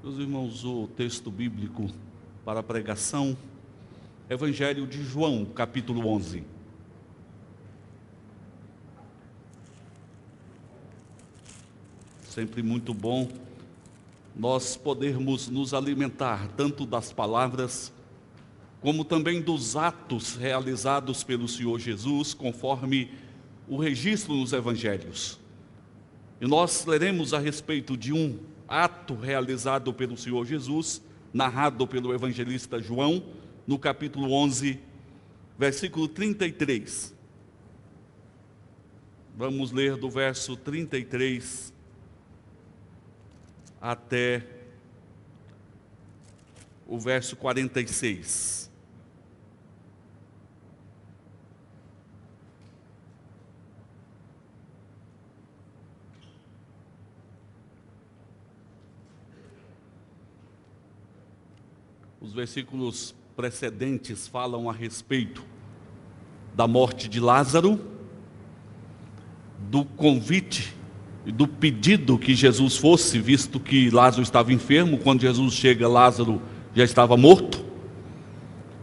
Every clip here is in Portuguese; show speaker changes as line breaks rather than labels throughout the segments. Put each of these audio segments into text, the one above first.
Meus irmãos, o texto bíblico para a pregação, Evangelho de João, capítulo 11. Sempre muito bom nós podermos nos alimentar tanto das palavras, como também dos atos realizados pelo Senhor Jesus, conforme o registro nos Evangelhos. E nós leremos a respeito de um ato realizado pelo Senhor Jesus, narrado pelo evangelista João, no capítulo 11, versículo 33. Vamos ler do verso 33 até o verso 46. Os versículos precedentes falam a respeito da morte de Lázaro, do convite e do pedido que Jesus fosse, visto que Lázaro estava enfermo. Quando Jesus chega, Lázaro já estava morto.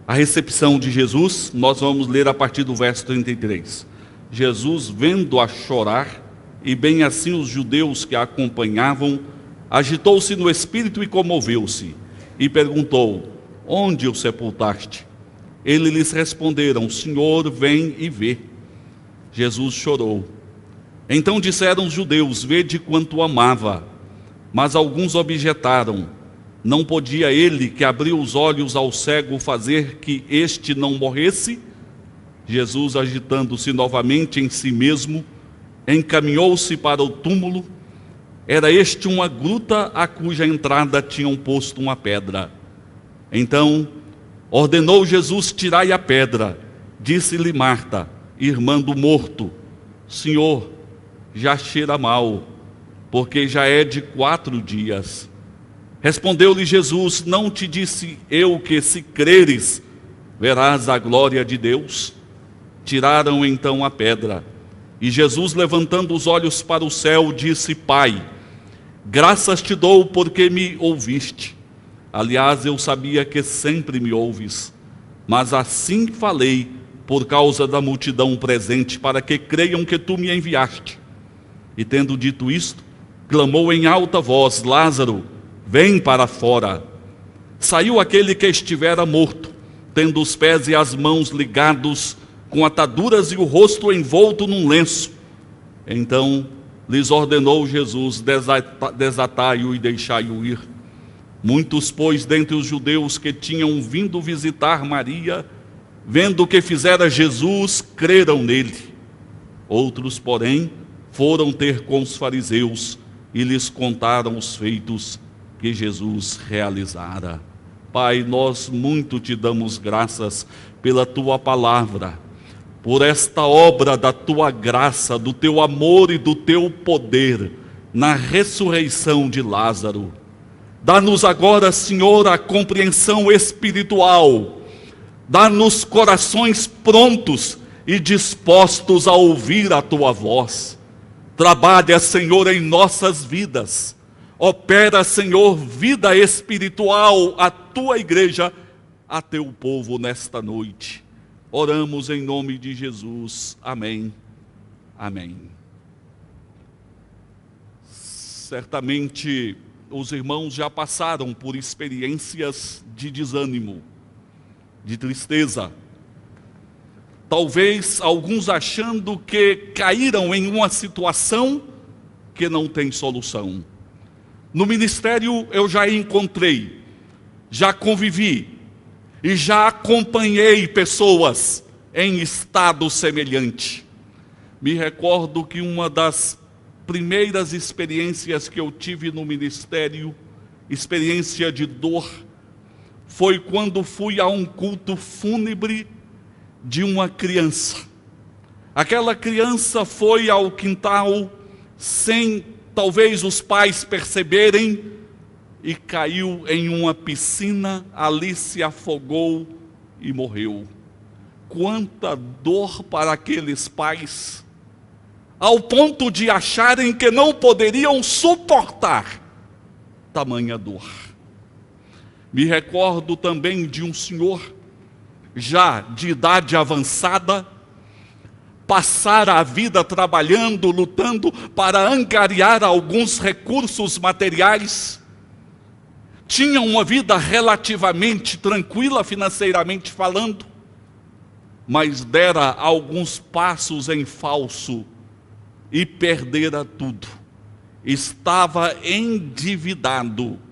A recepção de Jesus, nós vamos ler a partir do verso 33. Jesus, vendo-a chorar, e bem assim os judeus que a acompanhavam, agitou-se no espírito e comoveu-se, e perguntou: onde o sepultaste? Eles lhes responderam: Senhor, vem e vê. Jesus chorou. Então disseram os judeus: vede quanto o amava. Mas alguns objetaram: não podia ele, que abriu os olhos ao cego, fazer que este não morresse? Jesus, agitando-se novamente em si mesmo, encaminhou-se para o túmulo. Era este uma gruta a cuja entrada tinham posto uma pedra. Então ordenou Jesus: tirai a pedra. Disse-lhe Marta, irmã do morto: Senhor, já cheira mal, porque já é de 4 dias. Respondeu-lhe Jesus: não te disse eu que, se creres, verás a glória de Deus? Tiraram então a pedra. E Jesus, levantando os olhos para o céu, disse: Pai, graças te dou porque me ouviste. Aliás, eu sabia que sempre me ouves, mas assim falei por causa da multidão presente, para que creiam que tu me enviaste. E tendo dito isto, clamou em alta voz: Lázaro, vem para fora. Saiu aquele que estivera morto, tendo os pés e as mãos ligados com ataduras e o rosto envolto num lenço. Então lhes ordenou Jesus: desatai-o e deixai-o ir. Muitos, pois, dentre os judeus que tinham vindo visitar Maria, vendo o que fizera Jesus, creram nele. Outros, porém, foram ter com os fariseus e lhes contaram os feitos que Jesus realizara. Pai, nós muito te damos graças pela tua palavra, por esta obra da tua graça, do teu amor e do teu poder na ressurreição de Lázaro. Dá-nos agora, Senhor, a compreensão espiritual. Dá-nos corações prontos e dispostos a ouvir a tua voz. Trabalha, Senhor, em nossas vidas. Opera, Senhor, vida espiritual à tua igreja, a teu povo nesta noite. Oramos em nome de Jesus. Amém. Amém. Certamente os irmãos já passaram por experiências de desânimo, de tristeza. Talvez alguns achando que caíram em uma situação que não tem solução. No ministério eu já encontrei, já convivi e já acompanhei pessoas em estado semelhante. Me recordo que uma das primeiras experiências que eu tive no ministério, experiência de dor, foi quando fui a um culto fúnebre de uma criança. Aquela criança foi ao quintal sem talvez os pais perceberem e caiu em uma piscina, ali se afogou e morreu. Quanta dor para aqueles pais, ao ponto de acharem que não poderiam suportar tamanha dor. Me recordo também de um senhor, já de idade avançada, passar a vida trabalhando, lutando para angariar alguns recursos materiais. Tinha uma vida relativamente tranquila financeiramente falando, mas dera alguns passos em falso e perdera tudo. Estava endividado.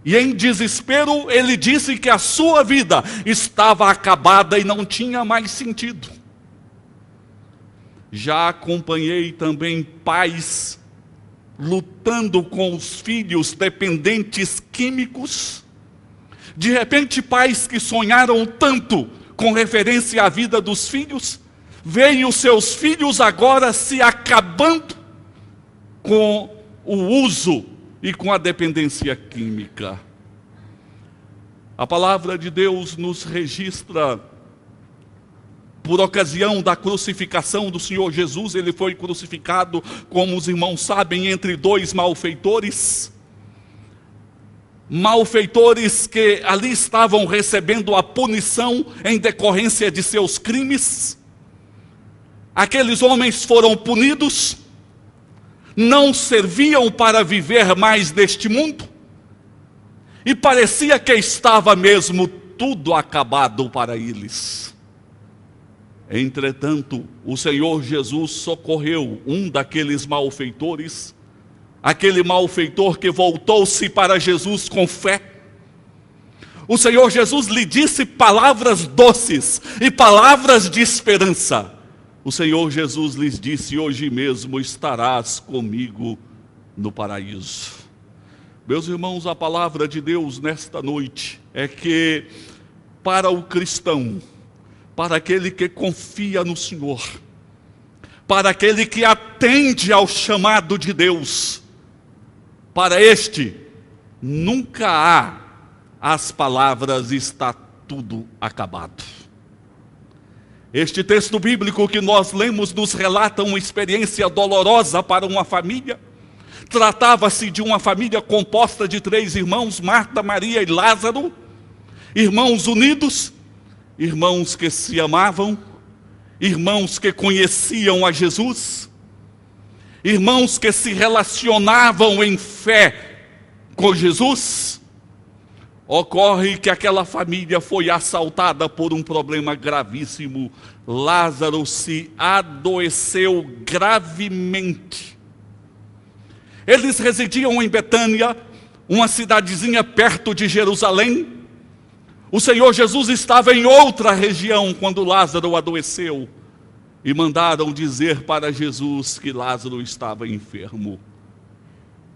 E em desespero ele disse que a sua vida estava acabada e não tinha mais sentido. Já acompanhei também pais lutando com os filhos dependentes químicos. De repente, pais que sonharam tanto com referência à vida dos filhos, veem os seus filhos agora se acabando com o uso e com a dependência química. A palavra de Deus nos registra, por ocasião da crucificação do Senhor Jesus, ele foi crucificado, como os irmãos sabem, entre dois malfeitores. Malfeitores que ali estavam recebendo a punição em decorrência de seus crimes. Aqueles homens foram punidos, não serviam para viver mais neste mundo, e parecia que estava mesmo tudo acabado para eles. Entretanto, o Senhor Jesus socorreu um daqueles malfeitores, aquele malfeitor que voltou-se para Jesus com fé. O Senhor Jesus lhe disse palavras doces e palavras de esperança. O Senhor Jesus lhes disse: hoje mesmo estarás comigo no paraíso. Meus irmãos, a palavra de Deus nesta noite é que para o cristão, para aquele que confia no Senhor, para aquele que atende ao chamado de Deus, para este nunca há as palavras está tudo acabado. Este texto bíblico que nós lemos nos relata uma experiência dolorosa para uma família. Tratava-se de uma família composta de 3 irmãos, Marta, Maria e Lázaro, irmãos unidos, irmãos que se amavam, irmãos que conheciam a Jesus, irmãos que se relacionavam em fé com Jesus. Ocorre que aquela família foi assaltada por um problema gravíssimo. Lázaro se adoeceu gravemente. Eles residiam em Betânia, uma cidadezinha perto de Jerusalém. O Senhor Jesus estava em outra região quando Lázaro adoeceu. E mandaram dizer para Jesus que Lázaro estava enfermo.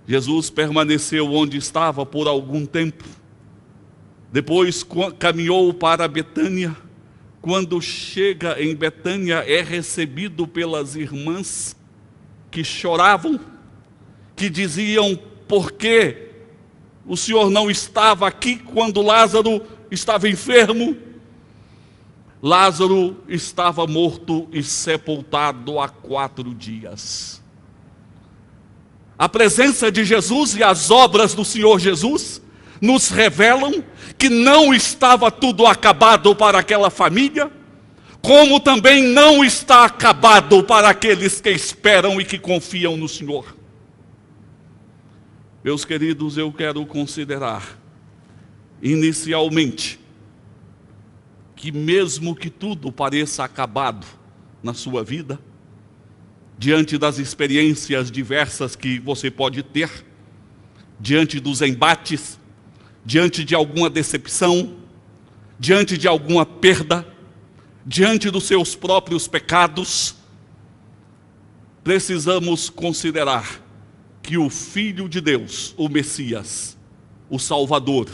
Jesus permaneceu onde estava por algum tempo. Depois caminhou para Betânia. Quando chega em Betânia, é recebido pelas irmãs que choravam, que diziam: por que o Senhor não estava aqui quando Lázaro estava enfermo? Lázaro estava morto e sepultado há 4 dias. A presença de Jesus e as obras do Senhor Jesus nos revelam que não estava tudo acabado para aquela família, como também não está acabado para aqueles que esperam e que confiam no Senhor. Meus queridos, eu quero considerar, inicialmente, que mesmo que tudo pareça acabado na sua vida, diante das experiências diversas que você pode ter, diante dos embates, diante de alguma decepção, diante de alguma perda, diante dos seus próprios pecados, precisamos considerar que o Filho de Deus, o Messias, o Salvador,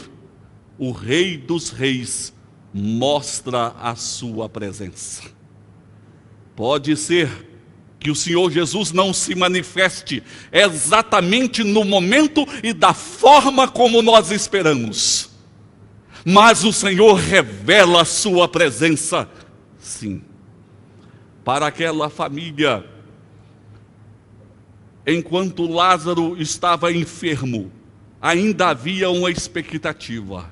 o Rei dos Reis, mostra a sua presença. Pode ser que o Senhor Jesus não se manifeste exatamente no momento e da forma como nós esperamos, mas o Senhor revela a sua presença, sim. Para aquela família, enquanto Lázaro estava enfermo, ainda havia uma expectativa.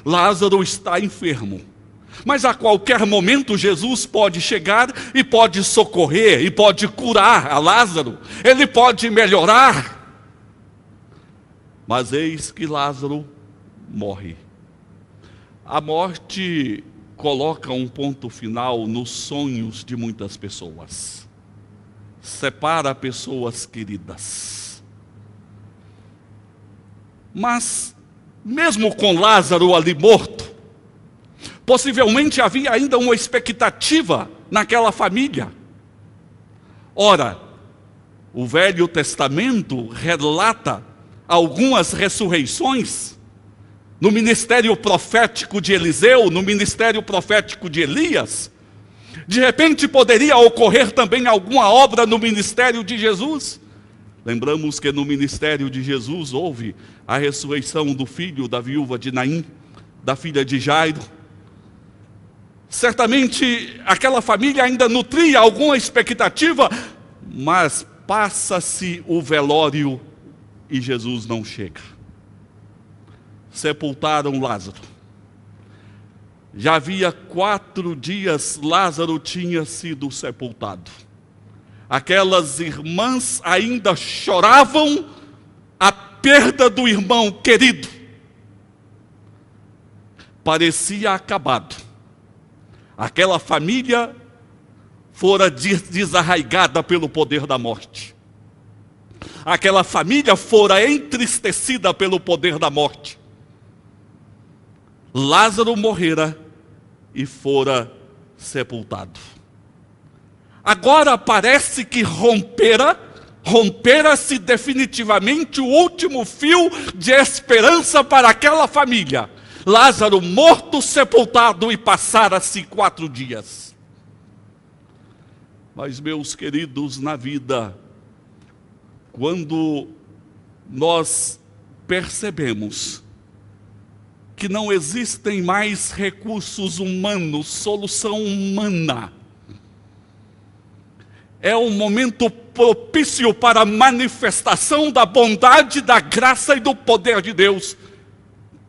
Lázaro está enfermo, mas a qualquer momento Jesus pode chegar e pode socorrer, e pode curar a Lázaro, ele pode melhorar. Mas eis que Lázaro morre. A morte coloca um ponto final nos sonhos de muitas pessoas, separa pessoas queridas. Mas, mesmo com Lázaro ali morto, possivelmente havia ainda uma expectativa naquela família. Ora, o Velho Testamento relata algumas ressurreições no ministério profético de Eliseu, no ministério profético de Elias. De repente poderia ocorrer também alguma obra no ministério de Jesus. Lembramos que no ministério de Jesus houve a ressurreição do filho da viúva de Naim, da filha de Jairo. Certamente aquela família ainda nutria alguma expectativa, mas passa-se o velório e Jesus não chega. Sepultaram Lázaro. Já havia 4 dias Lázaro tinha sido sepultado. Aquelas irmãs ainda choravam a perda do irmão querido. Parecia acabado. Aquela família fora desarraigada pelo poder da morte. Aquela família fora entristecida pelo poder da morte. Lázaro morrera e fora sepultado. Agora parece que rompera-se definitivamente o último fio de esperança para aquela família. Lázaro morto, sepultado, e passara-se 4 dias. Mas, meus queridos, na vida, quando nós percebemos que não existem mais recursos humanos, solução humana, é um momento propício para a manifestação da bondade, da graça e do poder de Deus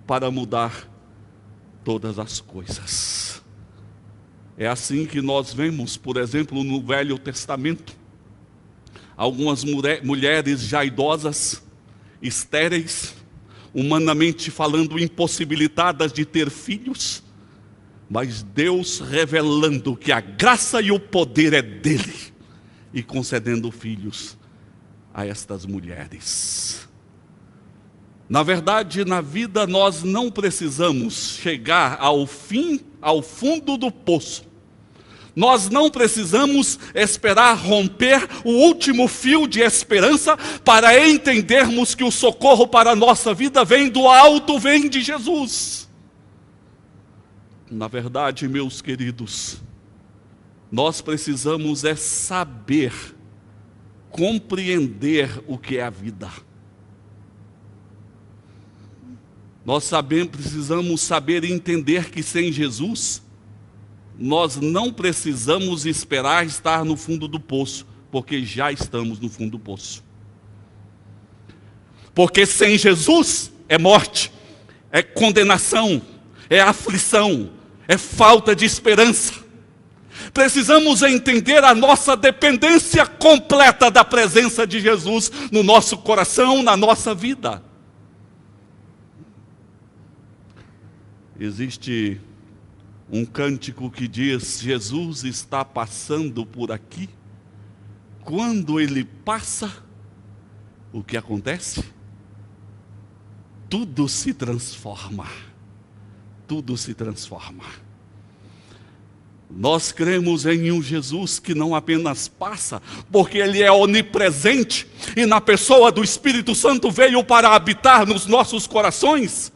para mudar todas as coisas. É assim que nós vemos, por exemplo, no Velho Testamento, algumas mulheres já idosas, estéreis, humanamente falando, impossibilitadas de ter filhos, mas Deus revelando que a graça e o poder é dele, e concedendo filhos a estas mulheres. Na verdade, na vida nós não precisamos chegar ao fim, ao fundo do poço. Nós não precisamos esperar romper o último fio de esperança para entendermos que o socorro para a nossa vida vem do alto, vem de Jesus. Na verdade, meus queridos, nós precisamos é saber, compreender o que é a vida. Nós precisamos saber e entender que sem Jesus, nós não precisamos esperar estar no fundo do poço, porque já estamos no fundo do poço. Porque sem Jesus é morte, é condenação, é aflição, é falta de esperança. Precisamos entender a nossa dependência completa da presença de Jesus no nosso coração, na nossa vida. Existe um cântico que diz: Jesus está passando por aqui. Quando ele passa, o que acontece? Tudo se transforma. Tudo se transforma. Nós cremos em um Jesus que não apenas passa, porque ele é onipresente, e na pessoa do Espírito Santo veio para habitar nos nossos corações.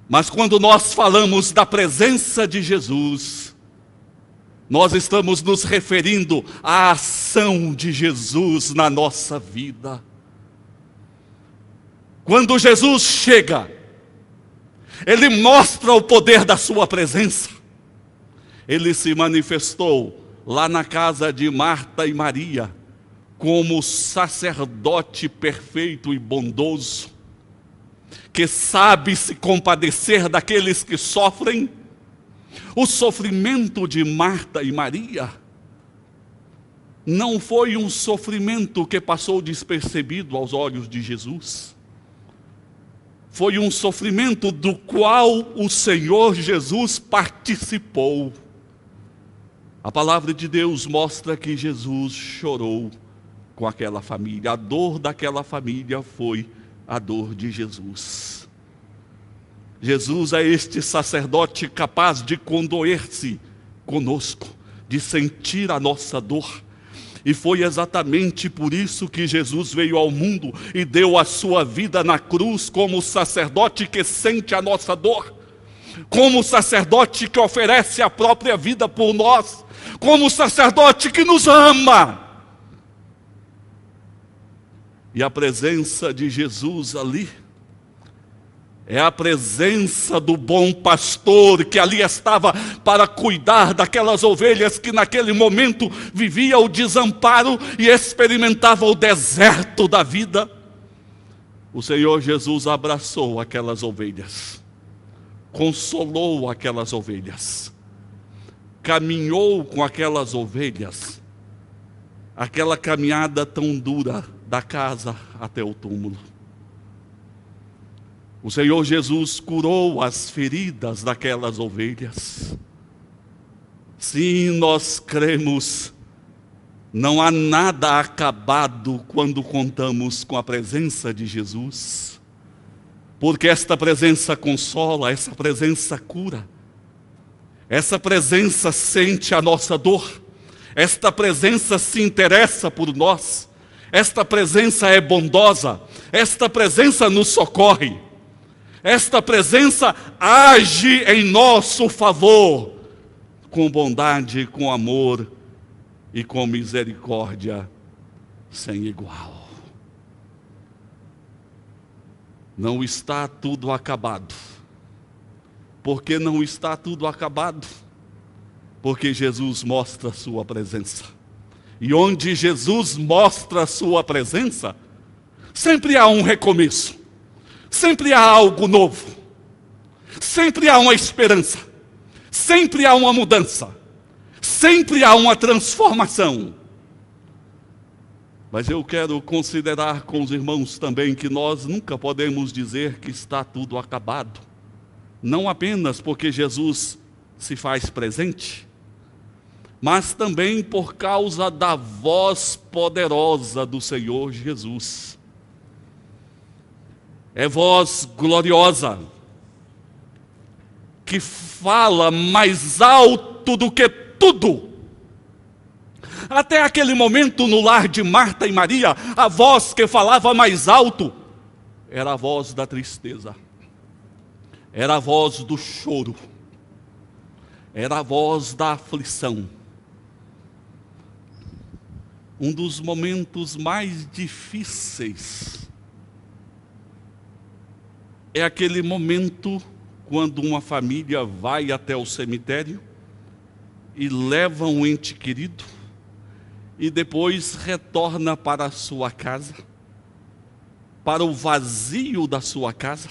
Mas quando nós falamos da presença de Jesus, nós estamos nos referindo à ação de Jesus na nossa vida. Quando Jesus chega, ele mostra o poder da sua presença. Ele se manifestou lá na casa de Marta e Maria, como sacerdote perfeito e bondoso, que sabe se compadecer daqueles que sofrem, o sofrimento de Marta e Maria não foi um sofrimento que passou despercebido aos olhos de Jesus. Foi um sofrimento do qual o Senhor Jesus participou. A palavra de Deus mostra que Jesus chorou com aquela família. A dor daquela família foi a dor de Jesus. Jesus é este sacerdote capaz de condoer-se conosco, de sentir a nossa dor. E foi exatamente por isso que Jesus veio ao mundo e deu a sua vida na cruz como sacerdote que sente a nossa dor, como sacerdote que oferece a própria vida por nós, como sacerdote que nos ama. E a presença de Jesus ali é a presença do bom pastor que ali estava para cuidar daquelas ovelhas que naquele momento vivia o desamparo e experimentava o deserto da vida. O Senhor Jesus abraçou aquelas ovelhas, consolou aquelas ovelhas, caminhou com aquelas ovelhas, aquela caminhada tão dura da casa até o túmulo. O Senhor Jesus curou as feridas daquelas ovelhas. Sim, nós cremos, não há nada acabado quando contamos com a presença de Jesus, porque esta presença consola, essa presença cura, essa presença sente a nossa dor, esta presença se interessa por nós, esta presença é bondosa, esta presença nos socorre. Esta presença age em nosso favor, com bondade, com amor e com misericórdia sem igual. Não está tudo acabado. Por que não está tudo acabado? Porque Jesus mostra a sua presença. E onde Jesus mostra a sua presença, sempre há um recomeço. Sempre há algo novo, sempre há uma esperança, sempre há uma mudança, sempre há uma transformação. Mas eu quero considerar com os irmãos também que nós nunca podemos dizer que está tudo acabado, não apenas porque Jesus se faz presente, mas também por causa da voz poderosa do Senhor Jesus. É voz gloriosa, que fala mais alto do que tudo. Até aquele momento no lar de Marta e Maria, a voz que falava mais alto era a voz da tristeza, era a voz do choro, era a voz da aflição. Um dos momentos mais difíceis é aquele momento quando uma família vai até o cemitério e leva um ente querido e depois retorna para a sua casa, para o vazio da sua casa,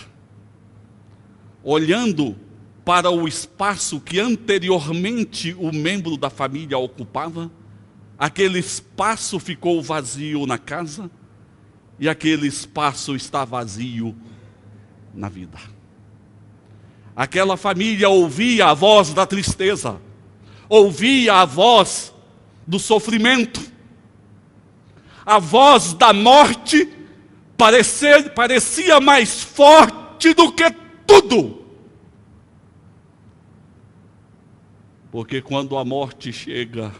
olhando para o espaço que anteriormente o membro da família ocupava. Aquele espaço ficou vazio na casa e aquele espaço está vazio na vida. Aquela família ouvia a voz da tristeza, ouvia a voz do sofrimento, a voz da morte parecia mais forte do que tudo. Porque quando a morte chega,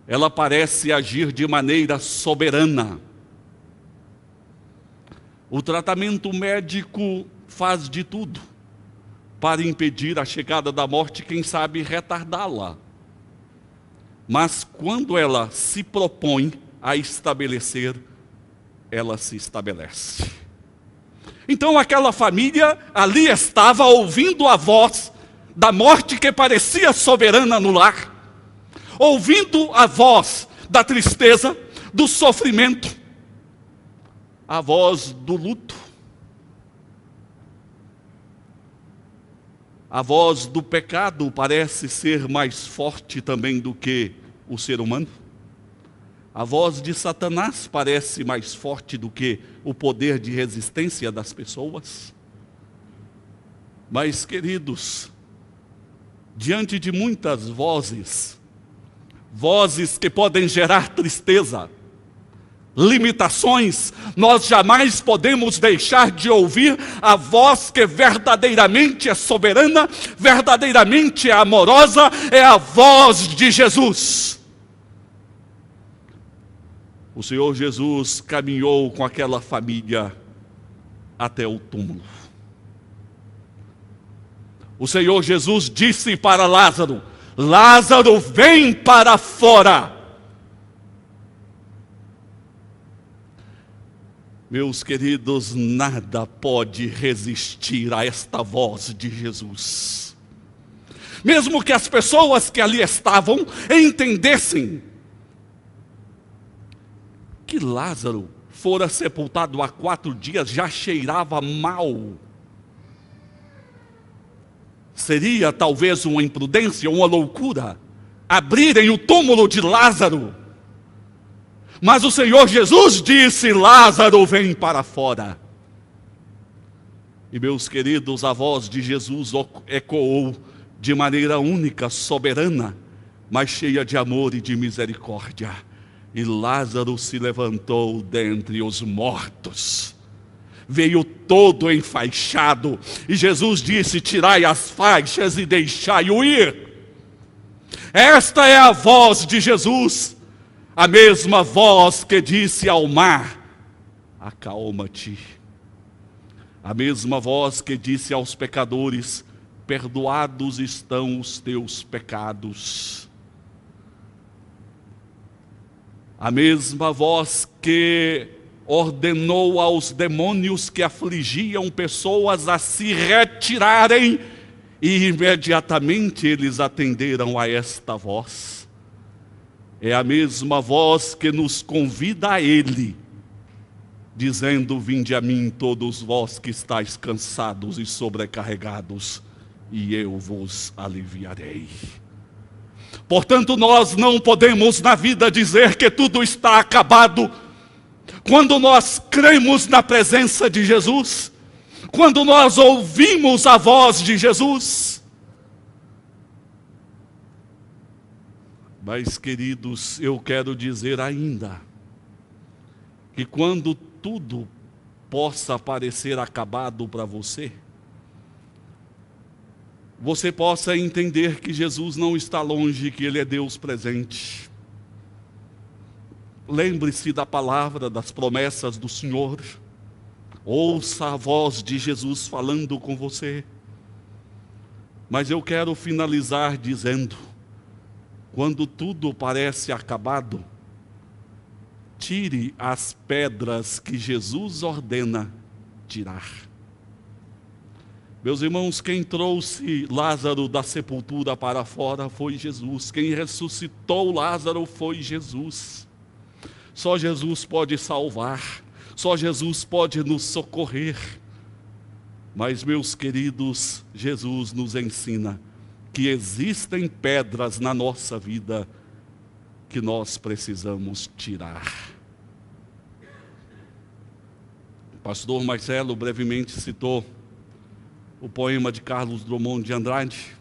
ela parece agir de maneira soberana. O tratamento médico faz de tudo para impedir a chegada da morte, quem sabe retardá-la. Mas quando ela se propõe a estabelecer, ela se estabelece. Então aquela família ali estava ouvindo a voz da morte que parecia soberana no lar, ouvindo a voz da tristeza, do sofrimento, a voz do luto, a voz do pecado parece ser mais forte também do que o ser humano. A voz de Satanás parece mais forte do que o poder de resistência das pessoas. Mas, queridos, diante de muitas vozes que podem gerar tristeza, limitações, nós jamais podemos deixar de ouvir a voz que verdadeiramente é soberana, verdadeiramente é amorosa, é a voz de Jesus. O Senhor Jesus caminhou com aquela família até o túmulo. O Senhor Jesus disse para Lázaro: Lázaro, vem para fora. Meus queridos, nada pode resistir a esta voz de Jesus. Mesmo que as pessoas que ali estavam entendessem que Lázaro fora sepultado há 4 dias, já cheirava mal. Seria talvez uma imprudência, uma loucura, abrirem o túmulo de Lázaro. Mas o Senhor Jesus disse: Lázaro, vem para fora. E meus queridos, a voz de Jesus ecoou de maneira única, soberana, mas cheia de amor e de misericórdia. E Lázaro se levantou dentre os mortos. Veio todo enfaixado. E Jesus disse: tirai as faixas e deixai-o ir. Esta é a voz de Jesus. A mesma voz que disse ao mar: acalma-te. A mesma voz que disse aos pecadores: perdoados estão os teus pecados. A mesma voz que ordenou aos demônios que afligiam pessoas a se retirarem, e imediatamente eles atenderam a esta voz. É a mesma voz que nos convida a Ele, dizendo: vinde a mim todos vós que estáis cansados e sobrecarregados, e eu vos aliviarei. Portanto, nós não podemos na vida dizer que tudo está acabado. Quando nós cremos na presença de Jesus, quando nós ouvimos a voz de Jesus. Mas, queridos, eu quero dizer ainda que quando tudo possa parecer acabado para você, você possa entender que Jesus não está longe, que Ele é Deus presente. Lembre-se da palavra, das promessas do Senhor. Ouça a voz de Jesus falando com você. Mas eu quero finalizar dizendo: quando tudo parece acabado, tire as pedras que Jesus ordena tirar. Meus irmãos, quem trouxe Lázaro da sepultura para fora foi Jesus. Quem ressuscitou Lázaro foi Jesus. Só Jesus pode salvar. Só Jesus pode nos socorrer. Mas, meus queridos, Jesus nos ensina que existem pedras na nossa vida que nós precisamos tirar. O pastor Marcelo brevemente citou o poema de Carlos Drummond de Andrade,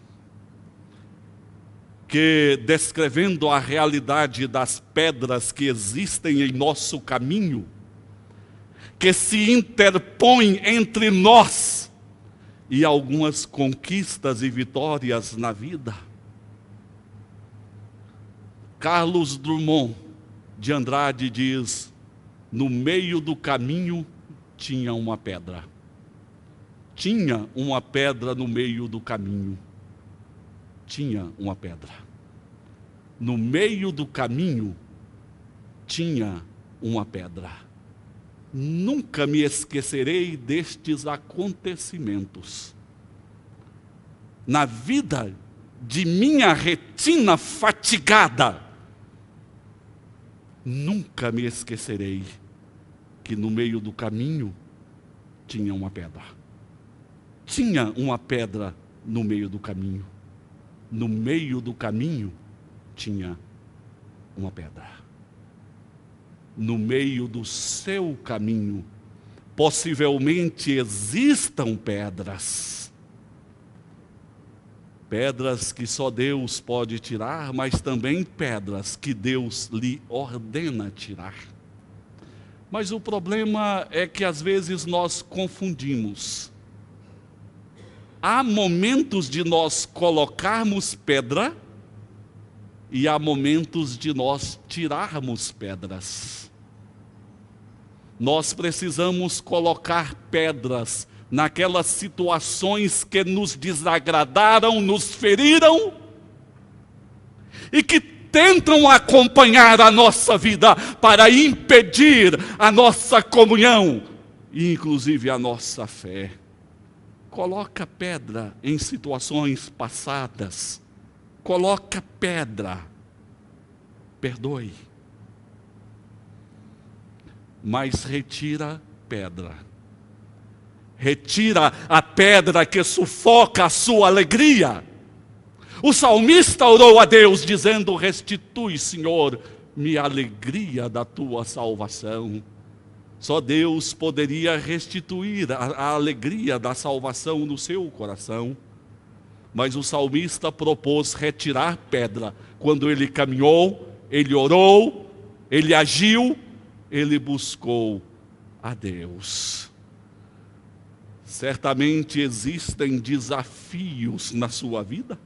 que, descrevendo a realidade das pedras que existem em nosso caminho, que se interpõem entre nós e algumas conquistas e vitórias na vida. Carlos Drummond de Andrade diz: no meio do caminho tinha uma pedra. Tinha uma pedra no meio do caminho. Tinha uma pedra. No meio do caminho tinha uma pedra. Nunca me esquecerei destes acontecimentos. Na vida de minha retina fatigada, nunca me esquecerei que no meio do caminho tinha uma pedra. Tinha uma pedra no meio do caminho. No meio do caminho tinha uma pedra. No meio do seu caminho, possivelmente existam pedras. Pedras que só Deus pode tirar, mas também pedras que Deus lhe ordena tirar. Mas o problema é que às vezes nós confundimos. Há momentos de nós colocarmos pedra e há momentos de nós tirarmos pedras. Nós precisamos colocar pedras naquelas situações que nos desagradaram, nos feriram e que tentam acompanhar a nossa vida para impedir a nossa comunhão e inclusive a nossa fé. Coloca pedra em situações passadas. Coloca pedra. Perdoe. Mas retira pedra. Retira a pedra que sufoca a sua alegria. O salmista orou a Deus dizendo: restitui, Senhor, minha alegria da tua salvação. Só Deus poderia restituir a alegria da salvação no seu coração. Mas o salmista propôs retirar pedra. Quando ele caminhou, ele orou, ele agiu, ele buscou a Deus. Certamente existem desafios na sua vida.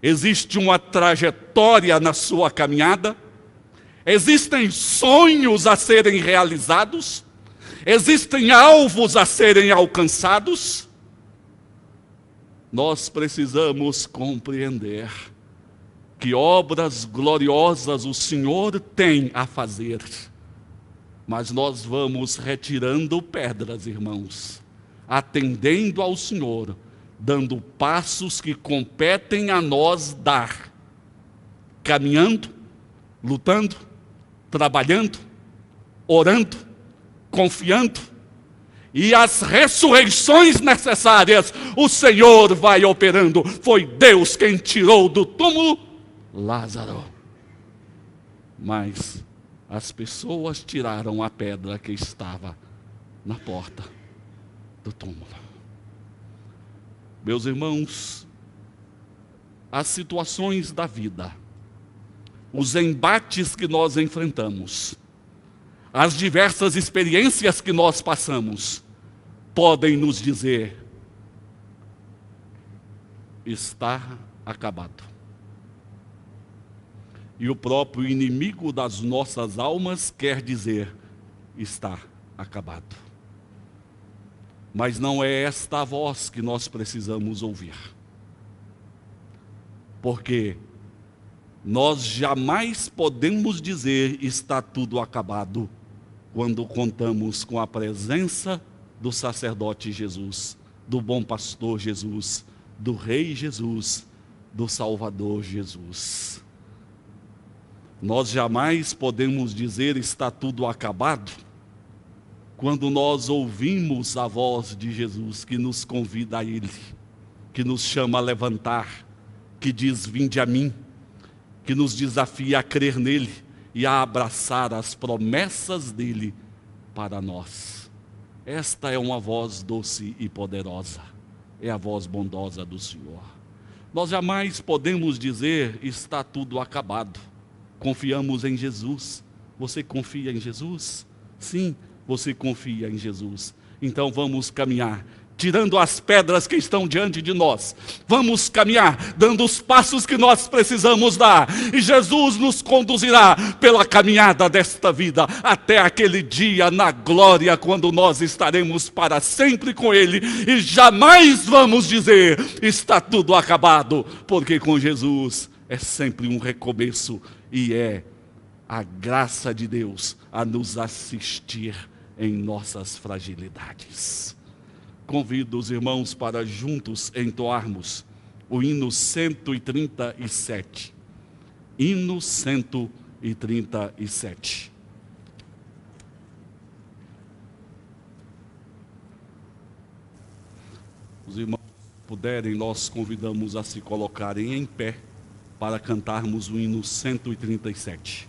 Existe uma trajetória na sua caminhada. Existem sonhos a serem realizados, existem alvos a serem alcançados. Nós precisamos compreender que obras gloriosas o Senhor tem a fazer, mas nós vamos retirando pedras, irmãos, atendendo ao Senhor, dando passos que competem a nós dar, caminhando, lutando, trabalhando, orando, confiando, e as ressurreições necessárias o Senhor vai operando. Foi Deus quem tirou do túmulo Lázaro. Mas as pessoas tiraram a pedra que estava na porta do túmulo. Meus irmãos, as situações da vida, os embates que nós enfrentamos, as diversas experiências que nós passamos, podem nos dizer: está acabado. E o próprio inimigo das nossas almas quer dizer: está acabado. Mas não é esta a voz que nós precisamos ouvir. Porque nós jamais podemos dizer está tudo acabado quando contamos com a presença do sacerdote Jesus, do bom pastor Jesus, do Rei Jesus, do Salvador Jesus. Nós jamais podemos dizer está tudo acabado quando nós ouvimos a voz de Jesus que nos convida a Ele, que nos chama a levantar, que diz: vinde a mim, que nos desafia a crer nele e a abraçar as promessas dele para nós. Esta é uma voz doce e poderosa, é a voz bondosa do Senhor. Nós jamais podemos dizer está tudo acabado. Confiamos em Jesus. Você confia em Jesus? Sim, você confia em Jesus. Então vamos caminhar, tirando as pedras que estão diante de nós. Vamos caminhar, dando os passos que nós precisamos dar. E Jesus nos conduzirá pela caminhada desta vida, até aquele dia na glória, quando nós estaremos para sempre com Ele. E jamais vamos dizer, está tudo acabado, porque com Jesus é sempre um recomeço. E é a graça de Deus a nos assistir em nossas fragilidades. Convido os irmãos para juntos entoarmos o hino 137. Hino 137. 137. Os irmãos puderem, nós convidamos a se colocarem em pé para cantarmos o hino 137.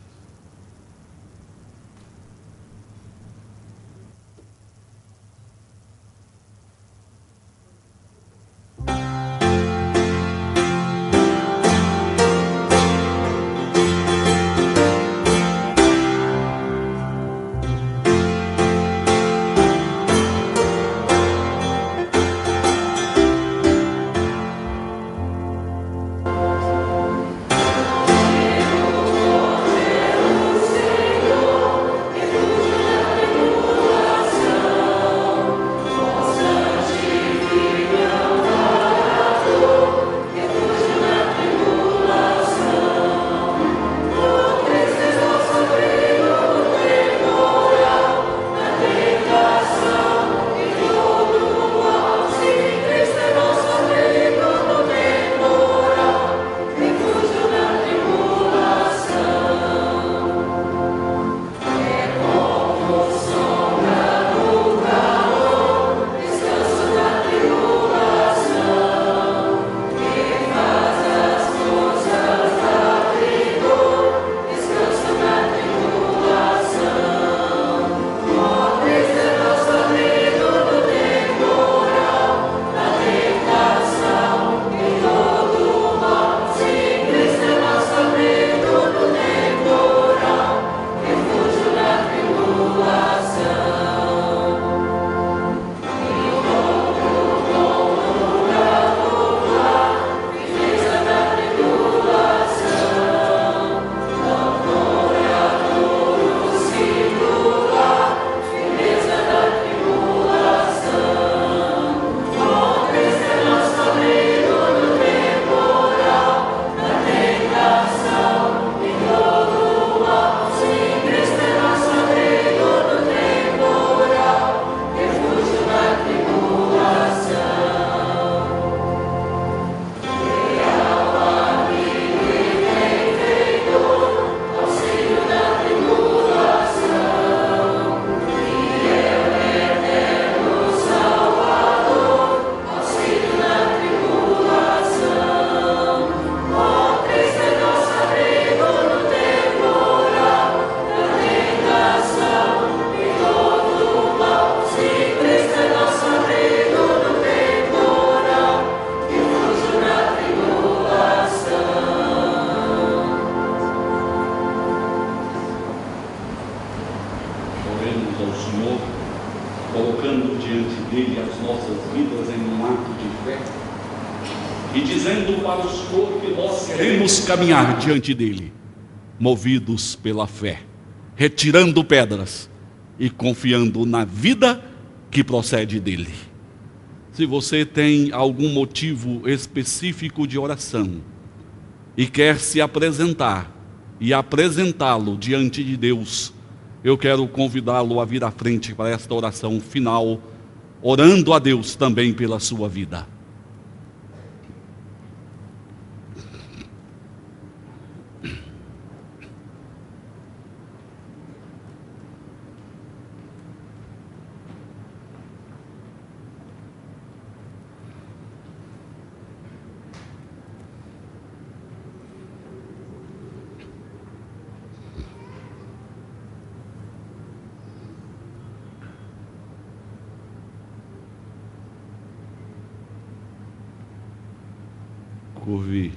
Colocando diante dele as nossas vidas em um ato de fé e dizendo para o Senhor que nós queremos caminhar diante dele, movidos pela fé, retirando pedras e confiando na vida que procede dele. Se você tem algum motivo específico de oração e quer se apresentar e apresentá-lo diante de Deus, eu quero convidá-lo a vir à frente para esta oração final, orando a Deus também pela sua vida. Curve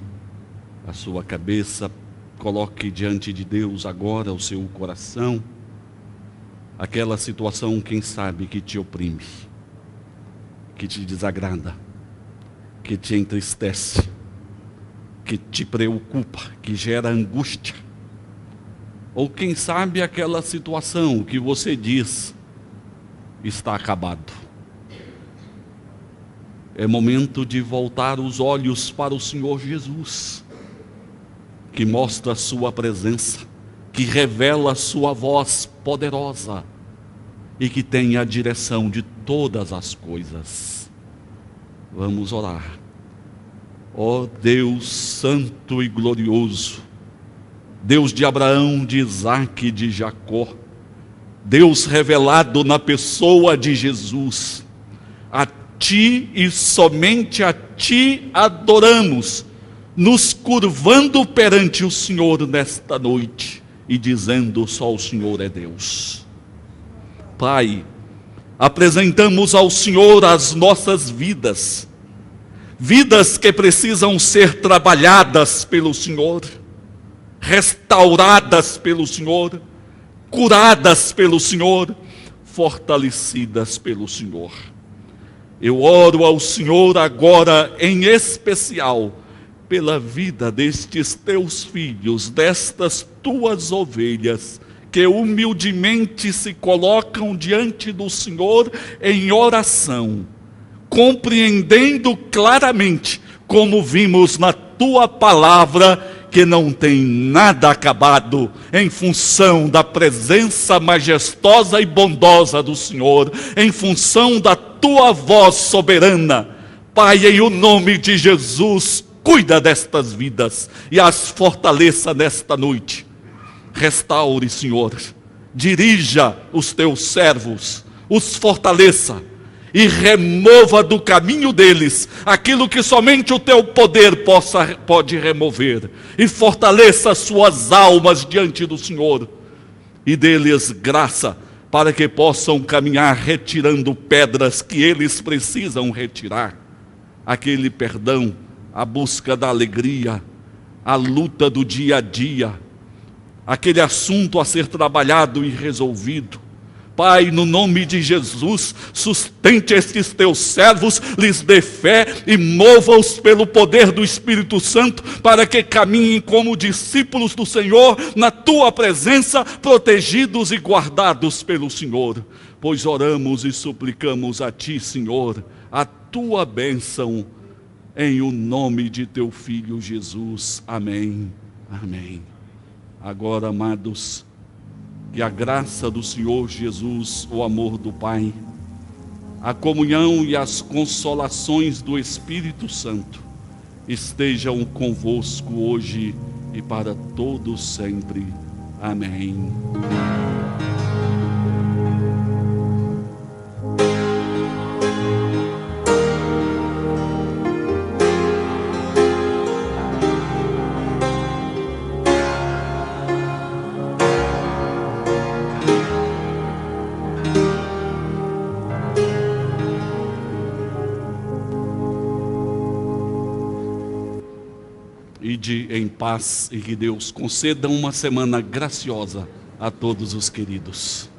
a sua cabeça, coloque diante de Deus agora o seu coração, aquela situação, quem sabe, que te oprime, que te desagrada, que te entristece, que te preocupa, que gera angústia, ou quem sabe aquela situação que você diz está acabado. É momento de voltar os olhos para o Senhor Jesus, que mostra a sua presença, que revela a sua voz poderosa e que tem a direção de todas as coisas. Vamos orar. Ó Deus santo e glorioso, Deus de Abraão, de Isaque e de Jacó, Deus revelado na pessoa de Jesus. A Ti e somente a Ti adoramos, nos curvando perante o Senhor nesta noite e dizendo: só o Senhor é Deus. Pai, apresentamos ao Senhor as nossas vidas, vidas que precisam ser trabalhadas pelo Senhor, restauradas pelo Senhor, curadas pelo Senhor, fortalecidas pelo Senhor. Eu oro ao Senhor agora, em especial, pela vida destes teus filhos, destas tuas ovelhas, que humildemente se colocam diante do Senhor em oração, compreendendo claramente, como vimos na tua palavra, que não tem nada acabado, em função da presença majestosa e bondosa do Senhor, em função da tua voz soberana. Pai, em o nome de Jesus, cuida destas vidas e as fortaleça nesta noite. Restaure, Senhor, dirija os teus servos, os fortaleça e remova do caminho deles aquilo que somente o teu poder pode remover, e fortaleça suas almas diante do Senhor e dê-lhes graça para que possam caminhar retirando pedras que eles precisam retirar, aquele perdão, a busca da alegria, a luta do dia a dia, aquele assunto a ser trabalhado e resolvido. Pai, no nome de Jesus, sustente estes teus servos, lhes dê fé e mova-os pelo poder do Espírito Santo, para que caminhem como discípulos do Senhor, na tua presença, protegidos e guardados pelo Senhor. Pois oramos e suplicamos a ti, Senhor, a tua bênção, em o nome de teu Filho Jesus. Amém. Amém. Agora, amados, que a graça do Senhor Jesus, o amor do Pai, a comunhão e as consolações do Espírito Santo estejam convosco hoje e para todos sempre. Amém. Ide em paz e que Deus conceda uma semana graciosa a todos os queridos.